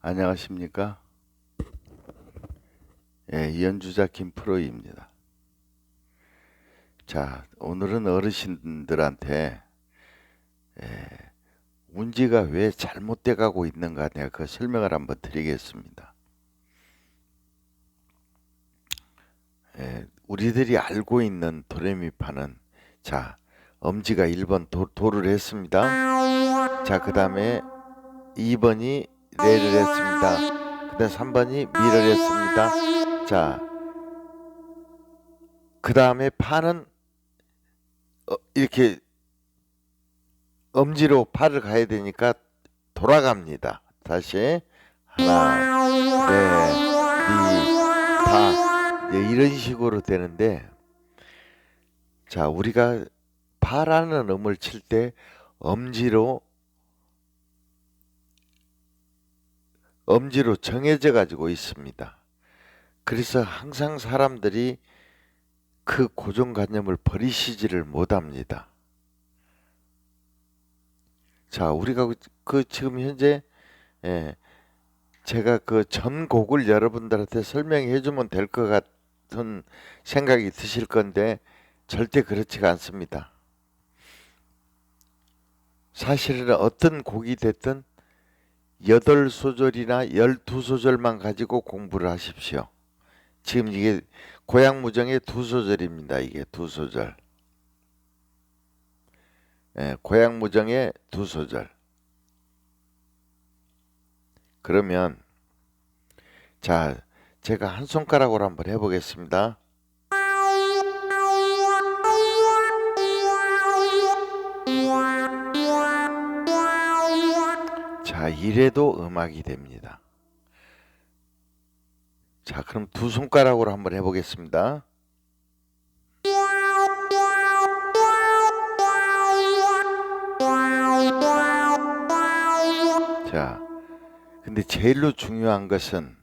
안녕하십니까? 연주자 김프로입니다. 자, 오늘은 어르신들한테 운지가 왜 잘못돼 가고 있는가 내가 그 설명을 한번 드리겠습니다. 우리들이 알고 있는 도레미파는 자, 엄지가 1번 도를 했습니다. 자, 그 다음에 2번이 레를 했습니다. 그 다음에 3번이 미를 했습니다. 자, 그 다음에 파는 이렇게 엄지로 파를 가야 되니까 돌아갑니다. 다시 하나, 레, 미, 파 이런 식으로 되는데, 자, 우리가 파라는 음을 칠 때 엄지로 정해져 가지고 있습니다. 그래서 항상 사람들이 그 고정관념을 버리시지를 못합니다. 자, 우리가 지금 현재 제가 그 전곡을 여러분들한테 설명해 주면 될 것 같은 생각이 드실 건데 절대 그렇지가 않습니다. 사실은 어떤 곡이 됐든 8소절이나 12소절만 가지고 공부를 하십시오. 지금 이게 고향무정의 2소절입니다. 이게 2소절. 고향무정의 2소절. 그러면 자, 제가 한 손가락으로 한번 해보겠습니다. 자, 이래도 음악이 됩니다. 자, 그럼 두 손가락으로 한번 해보겠습니다. 자, 근데 제일로 중요한 것은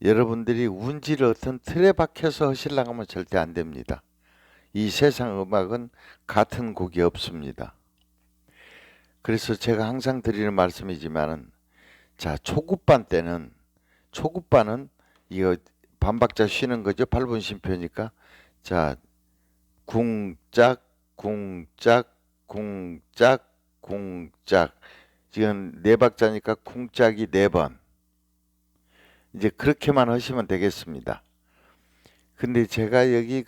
여러분들이 운지를 어떤 틀에 박혀서 하시려고 하면 절대 안 됩니다. 이 세상 음악은 같은 곡이 없습니다. 그래서 제가 항상 드리는 말씀이지만은, 자, 초급반은 이거 반박자 쉬는 거죠. 8분 쉼표니까. 자, 궁짝 궁짝 궁짝 궁짝, 지금 4박자니까 궁짝이 4번. 이제 그렇게만 하시면 되겠습니다. 근데 제가 여기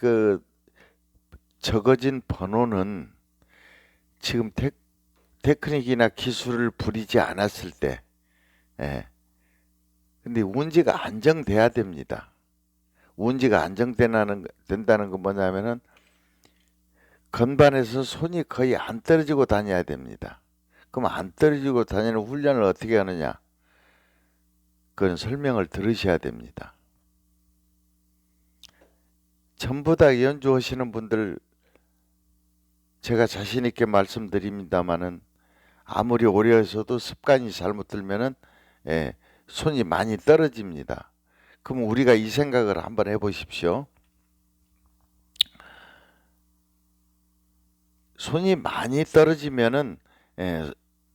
적어진 번호는 지금 테크닉이나 기술을 부리지 않았을 때, 근데 운지가 안정돼야 됩니다. 운지가 안정된다는 건 뭐냐면은 건반에서 손이 거의 안 떨어지고 다녀야 됩니다. 그럼 안 떨어지고 다니는 훈련을 어떻게 하느냐? 그건 설명을 들으셔야 됩니다. 전부 다 연주하시는 분들 제가 자신 있게 말씀드립니다만은 아무리 오래 해서도 습관이 잘못 들면은 손이 많이 떨어집니다. 그럼 우리가 이 생각을 한번 해보십시오. 손이 많이 떨어지면은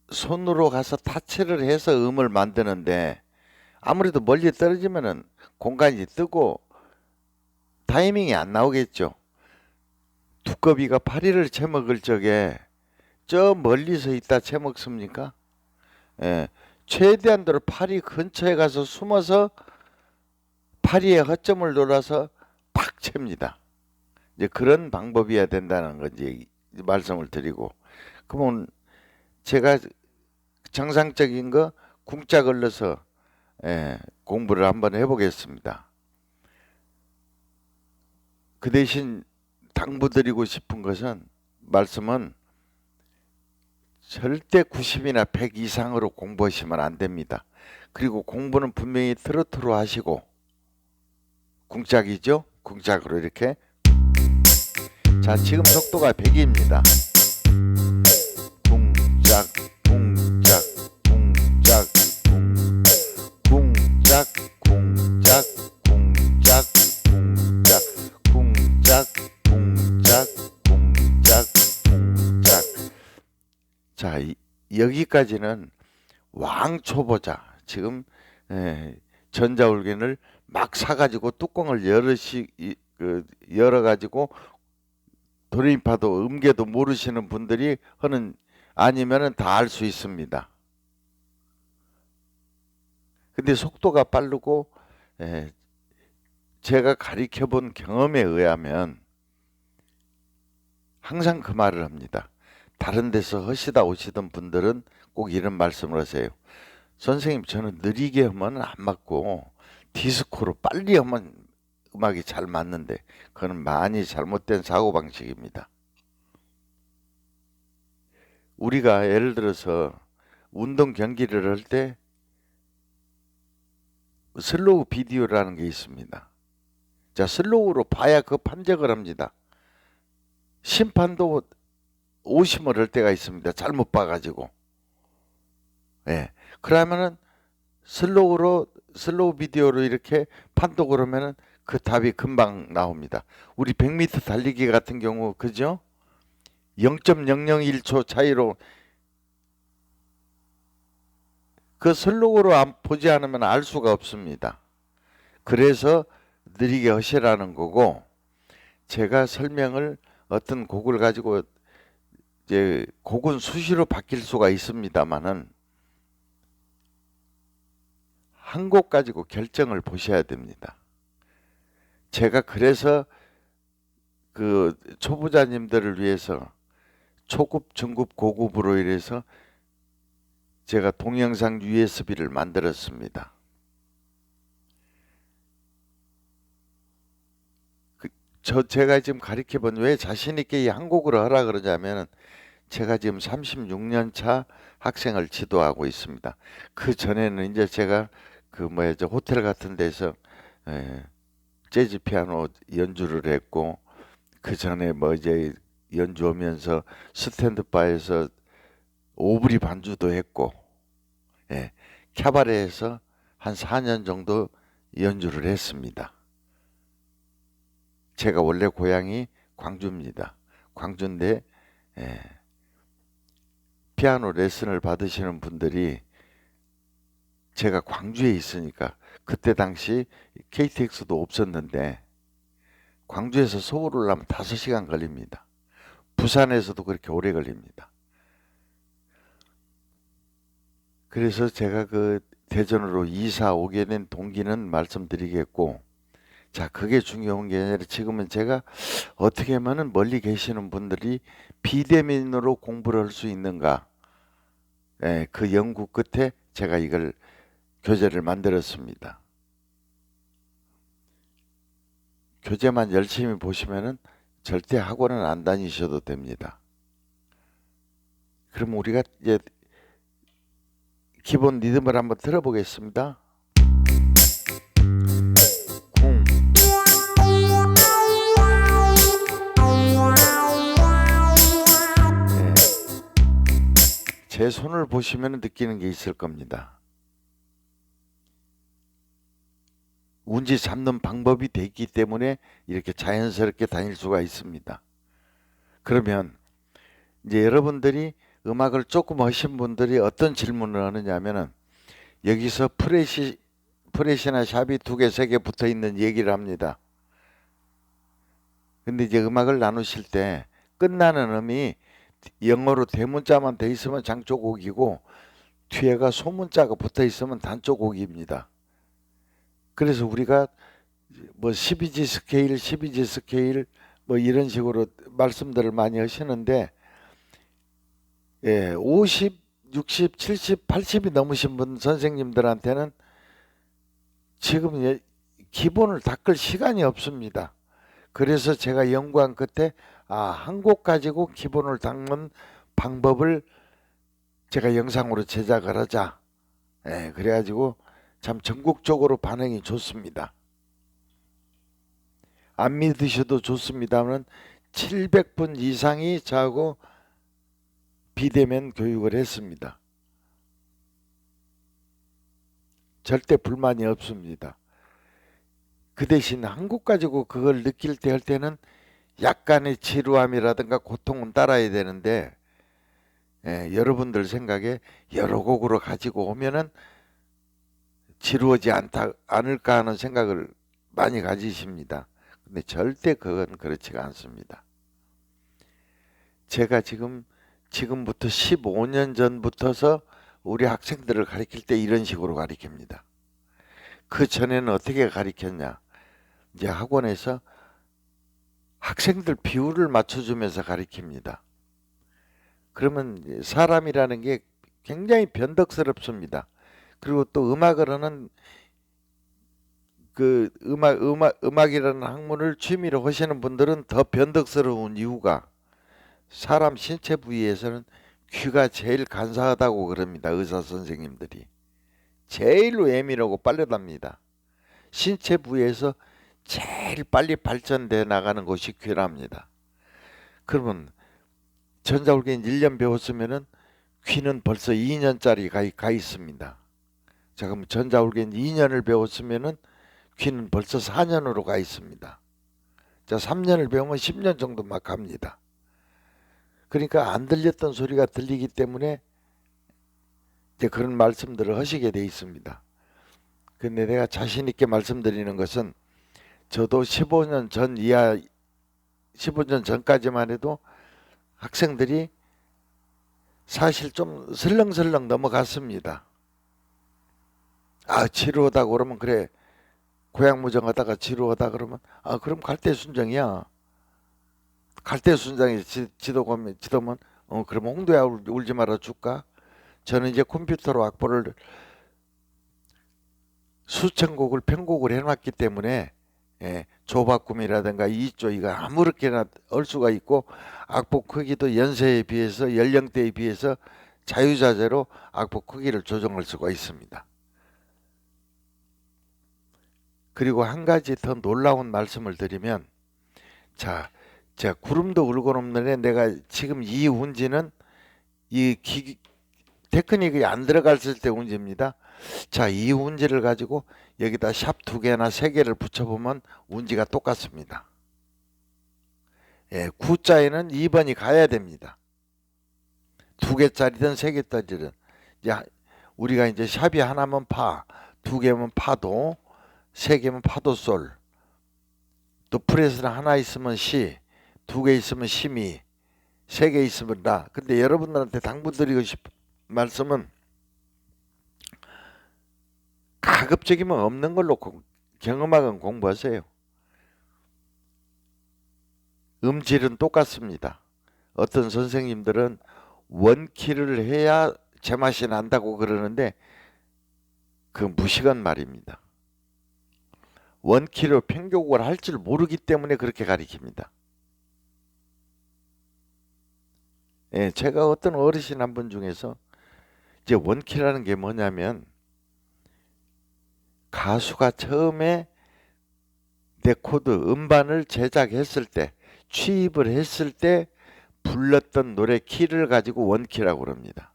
손으로 가서 타치를 해서 음을 만드는데, 아무래도 멀리 떨어지면은 공간이 뜨고 타이밍이 안 나오겠죠. 두꺼비가 파리를 채먹을 적에 저 멀리서 있다 채먹습니까? 최대한대로 파리 근처에 가서 숨어서 파리의 허점을 노려서 팍 챕니다. 이제 그런 방법이어야 된다는 건지 말씀을 드리고, 그러면 제가 정상적인 거 궁짝을 넣어서 공부를 한번 해보겠습니다. 그 대신 당부드리고 싶은 것은, 말씀은 절대 90이나 100 이상으로 공부하시면 안 됩니다. 그리고 공부는 분명히 트로트로 하시고, 궁짝이죠? 궁짝으로 이렇게. 자, 지금 속도가 100입니다. 궁짝 궁짝 궁짝 궁짝 궁짝 궁짝 궁짝 궁짝 궁짝 궁짝 궁짝. 자, 여기까지는 왕초보자, 지금 전자올겐을 막 사가지고 뚜껑을 열어가지고 도레미파도 음계도 모르시는 분들이 하는, 아니면은 다 알 수 있습니다. 근데 속도가 빠르고 제가 가르쳐 본 경험에 의하면 항상 그 말을 합니다. 다른 데서 하시다 오시던 분들은 꼭 이런 말씀을 하세요. 선생님, 저는 느리게 하면 안 맞고 디스코로 빨리 하면 음악이 잘 맞는데, 그건 많이 잘못된 사고방식입니다. 우리가 예를 들어서 운동 경기를 할 때 슬로우 비디오라는 게 있습니다. 자, 슬로우로 봐야 그 판정을 합니다. 심판도 오심을 할 때가 있습니다. 잘못 봐가지고. 그러면은 슬로우 비디오로 이렇게 판독을 하면은 그 답이 금방 나옵니다. 우리 100m 달리기 같은 경우, 그죠? 0.001초 차이로 그 슬로우로 보지 않으면 알 수가 없습니다. 그래서 느리게 하시라는 거고, 제가 설명을 어떤 곡을 가지고 이제 곡은 수시로 바뀔 수가 있습니다만은 한 곡 가지고 결정을 보셔야 됩니다. 제가 그래서 그 초보자님들을 위해서 초급, 중급, 고급으로 이래서 제가 동영상 USB를 만들었습니다. 제가 지금 가르쳐본, 왜 자신있게 이 한 곡으로 하라 그러냐면, 제가 지금 36년 차 학생을 지도하고 있습니다. 그 전에는 이제 제가 호텔 같은 데서 재즈 피아노 연주를 했고, 그 전에 이제 연주하면서 스탠드바에서 오브리 반주도 했고, 캬바레에서 한 4년 정도 연주를 했습니다. 제가 원래 고향이 광주입니다. 광주인데 피아노 레슨을 받으시는 분들이, 제가 광주에 있으니까, 그때 당시 KTX도 없었는데 광주에서 서울 오려면 5시간 걸립니다. 부산에서도 그렇게 오래 걸립니다. 그래서 제가 그 대전으로 이사 오게 된 동기는 말씀드리겠고, 자, 그게 중요한 게 아니라 지금은 제가 어떻게 하면은 멀리 계시는 분들이 비대면으로 공부를 할 수 있는가, 그 연구 끝에 제가 이걸 교재를 만들었습니다. 교재만 열심히 보시면은 절대 학원은 안 다니셔도 됩니다. 그럼 우리가 이제 기본 리듬을 한번 들어보겠습니다. 쿵. 제 손을 보시면 느끼는 게 있을 겁니다. 운지 잡는 방법이 돼 있기 때문에 이렇게 자연스럽게 다닐 수가 있습니다. 그러면 이제 여러분들이 음악을 조금 하신 분들이 어떤 질문을 하느냐 하면은, 여기서 프렛이나 샵이 2개, 3개 붙어 있는 얘기를 합니다. 근데 이제 음악을 나누실 때 끝나는 음이 영어로 대문자만 돼 있으면 장조곡이고, 뒤에가 소문자가 붙어 있으면 단조곡입니다. 그래서 우리가 12지 스케일, 12지 스케일 이런 식으로 말씀들을 많이 하시는데, 50, 60, 70, 80이 넘으신 분 선생님들한테는 지금 기본을 닦을 시간이 없습니다. 그래서 제가 연구한 끝에 한 곡 가지고 기본을 닦는 방법을 제가 영상으로 제작을 하자. 그래가지고 참 전국적으로 반응이 좋습니다. 안 믿으셔도 좋습니다만 700분 이상이 저하고 비대면 교육을 했습니다. 절대 불만이 없습니다. 그 대신 한 곡 가지고 그걸 느낄 때 할 때는 약간의 지루함이라든가 고통은 따라야 되는데, 여러분들 생각에 여러 곡으로 가지고 오면은 지루하지 않을까 하는 생각을 많이 가지십니다. 근데 절대 그건 그렇지가 않습니다. 제가 지금부터 15년 전부터서 우리 학생들을 가르칠 때 이런 식으로 가르칩니다. 그 전에는 어떻게 가르쳤냐? 이제 학원에서 학생들 비율을 맞춰주면서 가르칩니다. 그러면 사람이라는 게 굉장히 변덕스럽습니다. 그리고 또 음악을 하는 그 음악이라는 학문을 취미로 하시는 분들은 더 변덕스러운 이유가 사람 신체 부위에서는 귀가 제일 간사하다고 그럽니다. 의사 선생님들이. 제일로 예민하고 빠르답니다. 신체 부위에서 제일 빨리 발전돼 나가는 것이 귀랍니다. 그러면 전자울갱이 1년 배웠으면은 귀는 벌써 2년짜리 가 있습니다. 자, 그럼 전자울갱이 2년을 배웠으면은 귀는 벌써 4년으로 가 있습니다. 자, 3년을 배우면 10년 정도 막 갑니다. 그러니까 안 들렸던 소리가 들리기 때문에 이제 그런 말씀들을 하시게 돼 있습니다. 근데 내가 자신 있게 말씀드리는 것은 저도 15년 전까지만 해도 학생들이 사실 좀 설렁설렁 넘어갔습니다. 아, 지루하다고 그러면 그래. 고향무정하다가 지루하다 그러면 그럼 갈대순정이야. 갈대순정이 지도면 그러면 홍도야 울지 말아 줄까? 저는 이제 컴퓨터로 악보를 수천 곡을 편곡을 해놨기 때문에 조바꿈이라든가 이조이가 아무렇게나 할 수가 있고 악보 크기도 연세에 비해서 연령대에 비해서 자유자재로 악보 크기를 조정할 수가 있습니다. 그리고 한 가지 더 놀라운 말씀을 드리면 자, 제가 구름도 울고 넘는데 내가 지금 이 운지는 테크닉이 안 들어갔을 때 운지입니다. 자, 이 운지를 가지고 여기다 샵 2개나 3개를 붙여보면 운지가 똑같습니다. 예, 구자에는 2번이 가야 됩니다. 2개짜리든 3개짜리든 이제 우리가 이제 샵이 하나면 파, 2개면 파도, 3개면 파도 솔, 또 프레스는 하나 있으면 시, 2개 있으면 시미, 3개 있으면 라. 근데 여러분들한테 당부드리고 싶은 말씀은 가급적이면 없는 걸로 경음악은 공부하세요. 음질은 똑같습니다. 어떤 선생님들은 원키를 해야 제맛이 난다고 그러는데 그 무식한 말입니다. 원키로 편곡을 할 줄 모르기 때문에 그렇게 가리킵니다. 예, 제가 어떤 어르신 한 분 중에서 이제 원키라는 게 뭐냐면 가수가 처음에 레코드 음반을 제작했을 때 취입을 했을 때 불렀던 노래 키를 가지고 원키라고 그럽니다.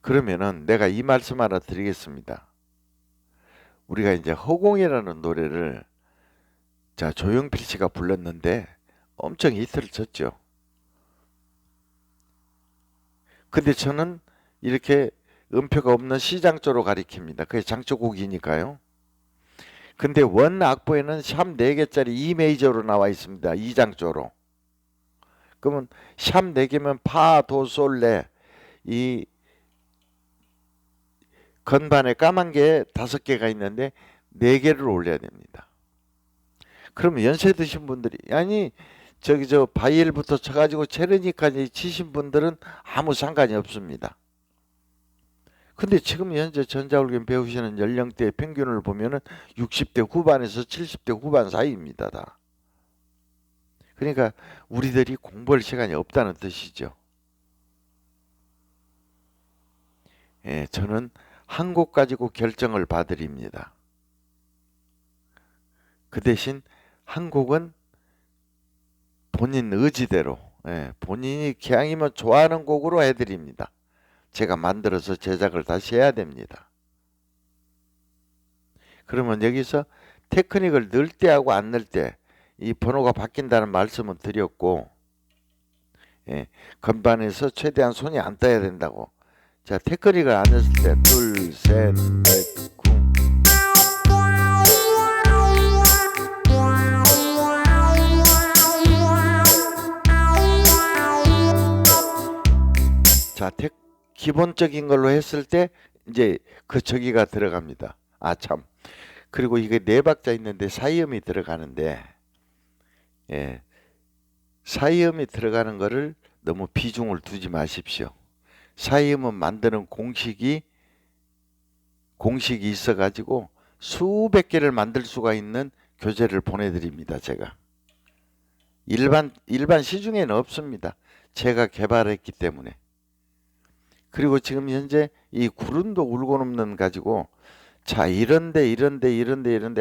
그러면은 내가 이 말씀 하나 드리겠습니다. 우리가 이제 허공이라는 노래를 자 조용필 씨가 불렀는데 엄청 히트를 쳤죠. 근데 저는 이렇게 음표가 없는 C장조로 가리킵니다. 그게 장조곡이니까요. 근데 원 악보에는 샵 4개짜리 E 메이저로 나와 있습니다. 2장조로. 그러면 샵 4개면 파, 도, 솔, 레. 이 건반에 까만 게 5개가 있는데 4개를 올려야 됩니다. 그러면 연세 드신 분들이 아니 저 바이엘부터 쳐가지고 체르니까지 치신 분들은 아무 상관이 없습니다. 근데 지금 현재 전자올겐 배우시는 연령대 평균을 보면은 60대 후반에서 70대 후반 사이입니다. 다. 그러니까 우리들이 공부할 시간이 없다는 뜻이죠. 예, 저는 한 곡 가지고 결정을 봐드립니다. 그 대신 한 곡은 본인 의지대로 본인이 기왕이면 좋아하는 곡으로 해드립니다. 제가 만들어서 제작을 다시 해야 됩니다. 그러면 여기서 테크닉을 넣을 때하고 안 넣을 때 이 번호가 바뀐다는 말씀은 드렸고 건반에서 최대한 손이 안 떠야 된다고 자, 테크닉을 안 했을 때 둘, 셋, 넷, 쿵. 자, 기본적인 걸로 했을 때 이제 그 저기가 들어갑니다. 아, 참. 그리고 이게 네 박자 있는데 사이음이 들어가는데, 예, 사이음이 들어가는 거를 너무 비중을 두지 마십시오. 사이음은 만드는 공식이 있어가지고 수백 개를 만들 수가 있는 교재를 보내드립니다. 제가 일반 시중에는 없습니다. 제가 개발했기 때문에. 그리고 지금 현재 이 구른도 울고 넘는 가지고, 자, 이런데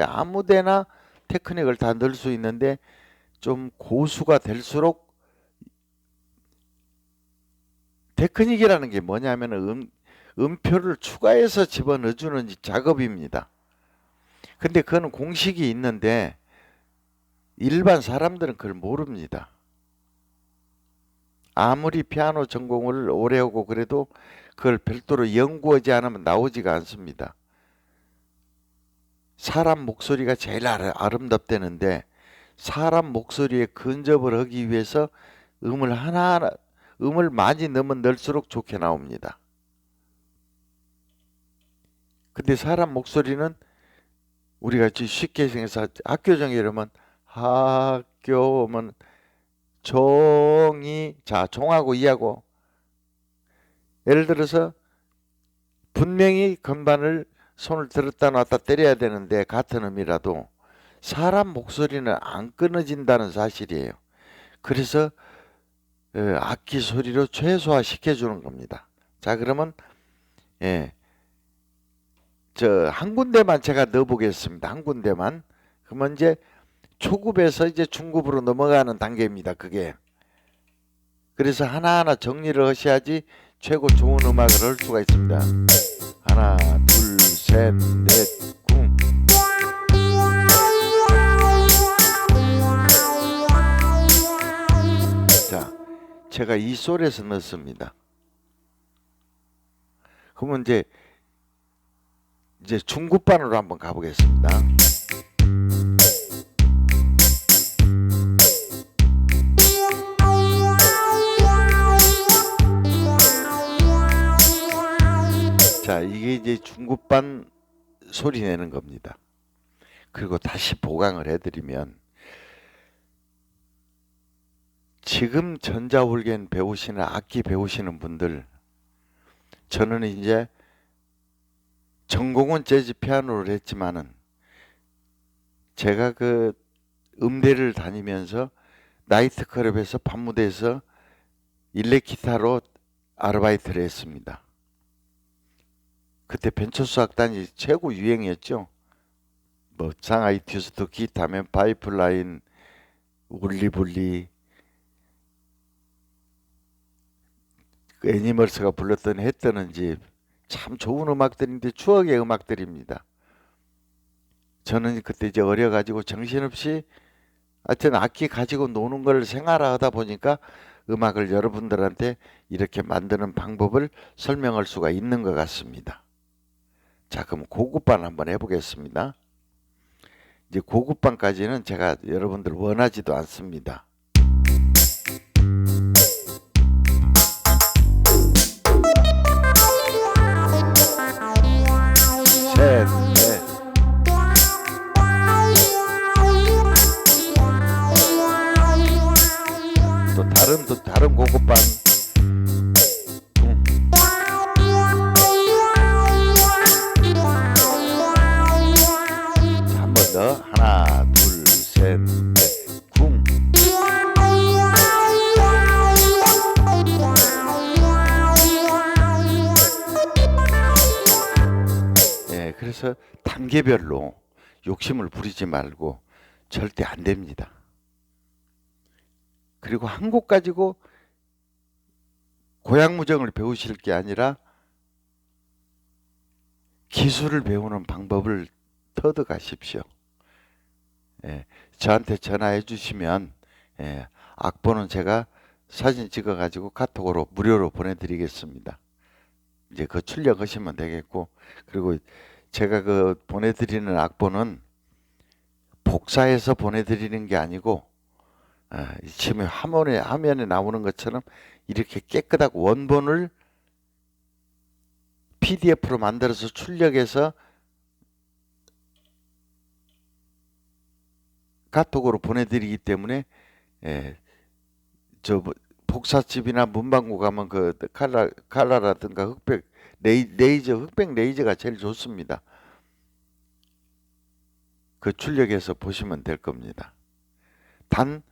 아무데나 테크닉을 다 넣을 수 있는데, 좀 고수가 될수록 테크닉이라는 게 뭐냐면 음표를 추가해서 집어넣어주는 작업입니다. 근데 그거는 공식이 있는데 일반 사람들은 그걸 모릅니다. 아무리 피아노 전공을 오래 하고 그래도 그걸 별도로 연구하지 않으면 나오지가 않습니다. 사람 목소리가 제일 아름답다는데, 사람 목소리에 근접을 하기 위해서 음을 많이 넣으면 넣을수록 좋게 나옵니다. 근데 사람 목소리는 우리가 쉽게 생각해서 학교정이 이러면 학교면 종이, 자, 종하고 이하고, 예를 들어서 분명히 건반을 손을 들었다 놨다 때려야 되는데 같은 음이라도 사람 목소리는 안 끊어진다는 사실이에요. 그래서 악기 소리로 최소화 시켜주는 겁니다. 자, 그러면 한 군데만 제가 넣어보겠습니다. 한 군데만. 그러면 이제 초급에서 이제 중급으로 넘어가는 단계입니다. 그게. 그래서 하나하나 정리를 하셔야지 최고 좋은 음악을 할 수가 있습니다. 하나, 둘, 셋, 넷, 쿵. 자, 제가 이 솔에서 넣습니다. 그러면 이제 중급반으로 한번 가보겠습니다. 자, 이게 이제 중급반 소리 내는 겁니다. 그리고 다시 보강을 해드리면, 지금 전자올겐 배우시는, 악기 배우시는 분들, 저는 이제 전공은 재즈 피아노를 했지만은 제가 그 음대를 다니면서 나이트클럽에서 밤무대에서 일렉 기타로 아르바이트를 했습니다. 그때 벤처스 악단이 최고 유행이었죠. 뭐 상하이 듀스트, 기타맨, 파이프라인, 울리불리, 그 애니멀스가 불렀던 해 뜨는 집, 참 좋은 음악들인데 추억의 음악들입니다. 저는 그때 이제 어려가지고 정신없이 하여튼 악기 가지고 노는 걸 생활하다 보니까 음악을 여러분들한테 이렇게 만드는 방법을 설명할 수가 있는 것 같습니다. 자, 그럼 고급반 한번 해보겠습니다. 이제 고급반까지는 제가 여러분들 원하지도 않습니다. 셋, 넷. 또 다른 고급반. 한 번 더. 하나, 둘, 셋, 넷, 쿵. 예, 그래서 단계별로 욕심을 부리지 말고 절대 안 됩니다. 그리고 한 곡 가지고 고향무정을 배우실 게 아니라 기술을 배우는 방법을 터득하십시오. 예, 저한테 전화해 주시면 악보는 제가 사진 찍어 가지고 카톡으로 무료로 보내드리겠습니다. 이제 그 출력하시면 되겠고, 그리고 제가 그 보내드리는 악보는 복사해서 보내드리는 게 아니고 지금 화면에 나오는 것처럼 이렇게 깨끗하고 원본을 PDF로 만들어서 출력해서 카톡으로 보내드리기 때문에 저 복사집이나 문방구 가면 그 칼라라든가 흑백 흑백 레이저가 제일 좋습니다. 그 출력해서 보시면 될 겁니다. 단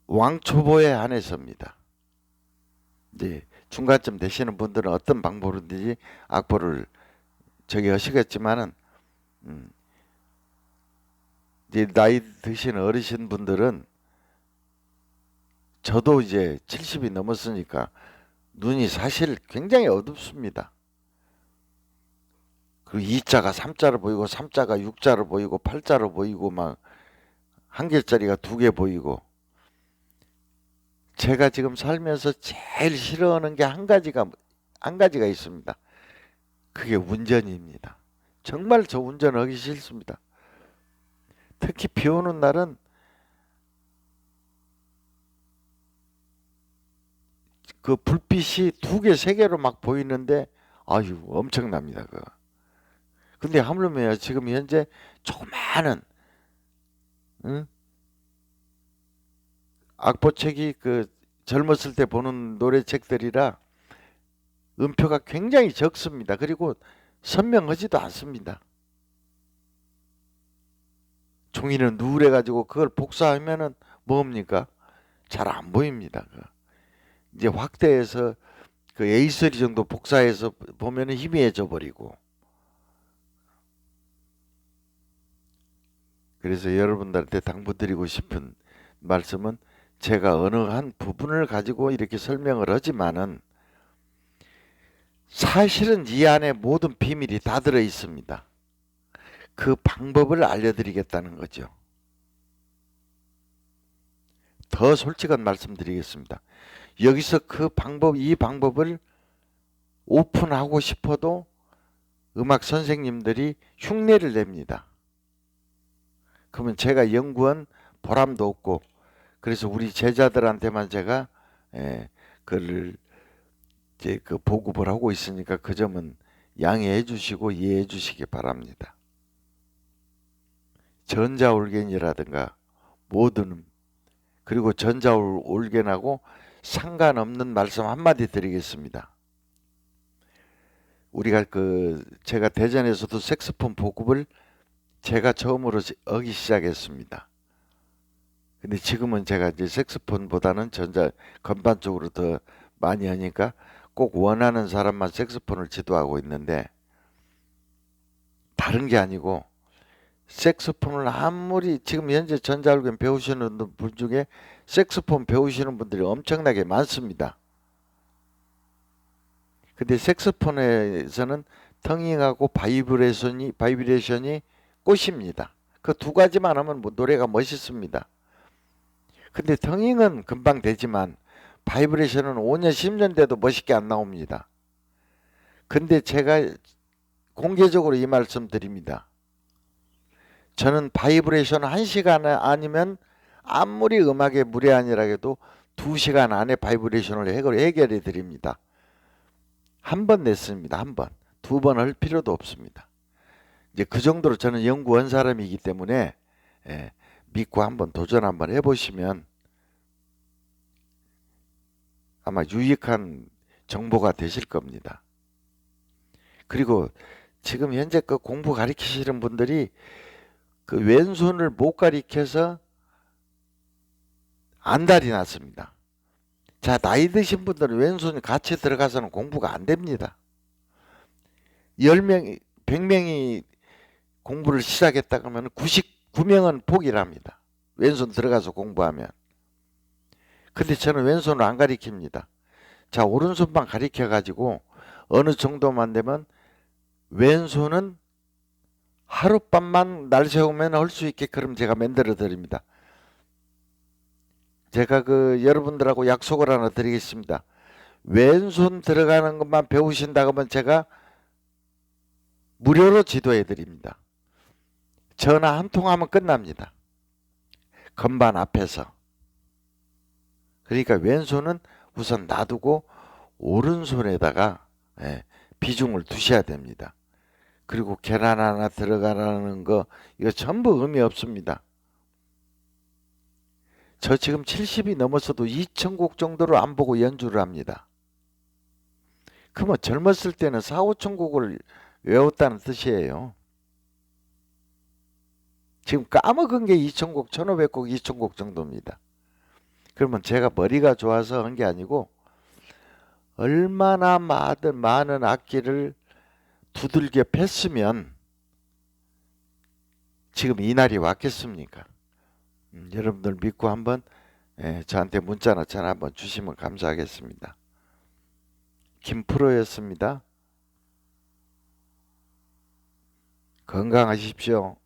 왕초보에 한해서입니다. 이제 중간쯤 되시는 분들은 어떤 방법으로든지 악보를 하시겠지만은 이제 나이 드신 어르신 분들은 저도 이제 70이 넘었으니까 눈이 사실 굉장히 어둡습니다. 그리고 2자가 3자로 보이고 3자가 6자로 보이고 8자로 보이고 막 한 개짜리가 2개 보이고, 제가 지금 살면서 제일 싫어하는 게 한 가지가 있습니다. 그게 운전입니다. 정말 저 운전하기 싫습니다. 특히 비 오는 날은 그 불빛이 2개, 3개로 막 보이는데 아유 엄청납니다. 그거. 근데 하물며 지금 현재 조그마한 악보책이 그 젊었을 때 보는 노래책들이라 음표가 굉장히 적습니다. 그리고 선명하지도 않습니다. 종이는 누래가지고 그걸 복사하면은 뭡니까? 잘 안 보입니다. 이제 확대해서 그 A3 정도 복사해서 보면은 희미해져 버리고. 그래서 여러분들한테 당부드리고 싶은 말씀은, 제가 어느 한 부분을 가지고 이렇게 설명을 하지만은 사실은 이 안에 모든 비밀이 다 들어 있습니다. 그 방법을 알려드리겠다는 거죠. 더 솔직한 말씀드리겠습니다. 여기서 이 방법을 오픈하고 싶어도 음악 선생님들이 흉내를 냅니다. 그러면 제가 연구한 보람도 없고, 그래서 우리 제자들한테만 제가 그걸 이제 그 보급을 하고 있으니까 그 점은 양해해 주시고 이해해 주시기 바랍니다. 전자올겐이라든가 모든, 그리고 전자올겐하고 상관없는 말씀 한마디 드리겠습니다. 우리가 제가 대전에서도 색소폰 보급을 제가 처음으로 하기 시작했습니다. 근데 지금은 제가 이제 색소폰보다는 건반 쪽으로 더 많이 하니까 꼭 원하는 사람만 색소폰을 지도하고 있는데, 다른 게 아니고 색소폰을 아무리 지금 현재 전자올겐 배우시는 분 중에 색소폰 배우시는 분들이 엄청나게 많습니다. 근데 색소폰에서는 텅잉하고 바이브레이션이 꽃입니다. 그 2가지만 하면 노래가 멋있습니다. 근데 텅잉은 금방 되지만 바이브레이션은 5년 10년 돼도 멋있게 안 나옵니다. 근데 제가 공개적으로 이 말씀 드립니다. 저는 바이브레이션 1시간 아니면 아무리 음악에 무례한이라 해도 2시간 안에 바이브레이션을 해결해 드립니다. 한 번 냈습니다. 한 번. 2번 할 필요도 없습니다. 이제 그 정도로 저는 연구한 사람이기 때문에 믿고 한번 도전 한번 해보시면 아마 유익한 정보가 되실 겁니다. 그리고 지금 현재 그 공부 가르치시는 분들이 그 왼손을 못 가리켜서 안달이 났습니다. 자, 나이 드신 분들은 왼손이 같이 들어가서는 공부가 안 됩니다. 10명, 100명이 공부를 시작했다 그러면 99명은 포기를 합니다. 왼손 들어가서 공부하면. 근데 저는 왼손을 안 가리킵니다. 자, 오른손만 가리켜 가지고 어느 정도만 되면 왼손은 하룻밤만 날 세우면 할 수 있게끔 제가 만들어 드립니다. 제가 여러분들하고 약속을 하나 드리겠습니다. 왼손 들어가는 것만 배우신다고 하면 제가 무료로 지도해 드립니다. 전화 한 통하면 끝납니다. 건반 앞에서. 그러니까 왼손은 우선 놔두고 오른손에다가 비중을 두셔야 됩니다. 그리고 계란 하나 들어가라는 거 이거 전부 의미 없습니다. 저 지금 70이 넘었어도 2,000곡 정도로 안 보고 연주를 합니다. 그러면 젊었을 때는 4, 5천 곡을 외웠다는 뜻이에요. 지금 까먹은 게 2,000곡, 1,500곡, 2,000곡 정도입니다. 그러면 제가 머리가 좋아서 한 게 아니고 얼마나 많은 악기를 두들겨 팼으면 지금 이 날이 왔겠습니까? 여러분들 믿고 한번 저한테 문자나 전화 한번 주시면 감사하겠습니다. 김프로였습니다. 건강하십시오.